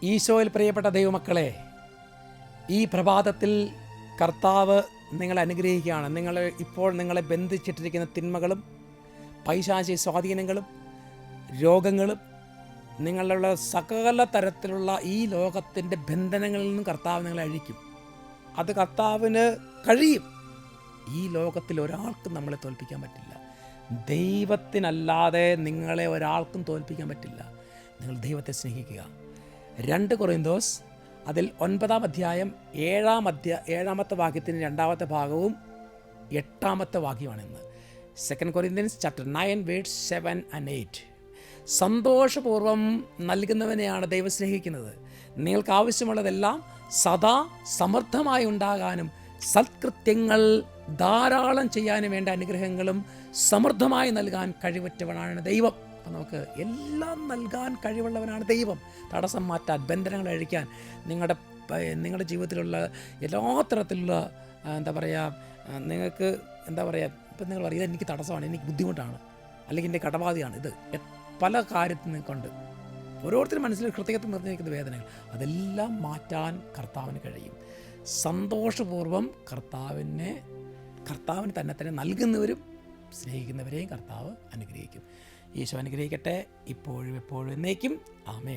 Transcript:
ഈശോയിൽ പ്രിയപ്പെട്ട ദൈവമക്കളെ, ഈ പ്രഭാതത്തിൽ കർത്താവ് നിങ്ങളെ അനുഗ്രഹിക്കുകയാണ്. നിങ്ങളെ ബന്ധിച്ചിട്ടിരിക്കുന്ന തിന്മകളും പൈശാചിക സ്വാധീനങ്ങളും രോഗങ്ങളും നിങ്ങളുടെ സകല തരത്തിലുള്ള ഈ ലോകത്തിൻ്റെ ബന്ധനങ്ങളിൽ നിന്നും കർത്താവ് നിങ്ങളെ അഴിക്കും. അത് കർത്താവിന് കഴിയും. ഈ ലോകത്തിൽ ഒരാൾക്കും നമ്മളെ തോൽപ്പിക്കാൻ പറ്റില്ല. ദൈവത്തിനല്ലാതെ നിങ്ങളെ ഒരാൾക്കും തോൽപ്പിക്കാൻ പറ്റില്ല. നിങ്ങൾ ദൈവത്തെ സ്നേഹിക്കുക. 2 കൊറിന്തോസ് അതിൽ 9-ാം അധ്യായം 7-ാമത്തെ വാക്യത്തിന് 2-ാമത്തെ ഭാഗവും 8-ാമത്തെ വാക്യമാണിന്ന്. 2 കൊറിന്ത്യൻസ് ചാപ്റ്റർ 9 വേഴ്സ് 7 and 8. സന്തോഷപൂർവ്വം നൽകുന്നവനെയാണ് ദൈവം സ്നേഹിക്കുന്നത്. നിങ്ങൾക്ക് ആവശ്യമുള്ളതെല്ലാം സദാ സമൃദ്ധമായി ഉണ്ടാകാനും സൽകൃത്യങ്ങൾ ധാരാളം ചെയ്യാനും വേണ്ട അനുഗ്രഹങ്ങളും സമൃദ്ധമായി നൽകാൻ കഴിവുറ്റവനാണ് ദൈവം. അപ്പം നമുക്ക് എല്ലാം നൽകാൻ കഴിവുള്ളവനാണ് ദൈവം. തടസ്സം മാറ്റാൻ, ബന്ധനങ്ങൾ അഴിക്കാൻ, നിങ്ങളുടെ ജീവിതത്തിലുള്ള എല്ലാ തരത്തിലുള്ള നിങ്ങൾക്ക് ഇപ്പം നിങ്ങൾ പറയുക ഇതെനിക്ക് തടസ്സമാണ്, എനിക്ക് ബുദ്ധിമുട്ടാണ്, അല്ലെങ്കിൽ എൻ്റെ കടബാധയാണ്, ഇത് പല കാര്യത്തിൽ നിൽക്കൊണ്ട് ഓരോരുത്തരും മനസ്സിൽ ഹൃദയത്തിൽ നിറഞ്ഞിരിക്കുന്ന വേദനകൾ അതെല്ലാം മാറ്റാൻ കർത്താവിന് കഴിയും. സന്തോഷപൂർവ്വം കർത്താവിന് തന്നെ നൽകുന്നവരും സ്നേഹിക്കുന്നവരെയും കർത്താവ് അനുഗ്രഹിക്കും. ഈശോ അനുഗ്രഹിക്കട്ടെ, ഇപ്പോഴും എപ്പോഴും എന്നേക്കും. ആമേൻ.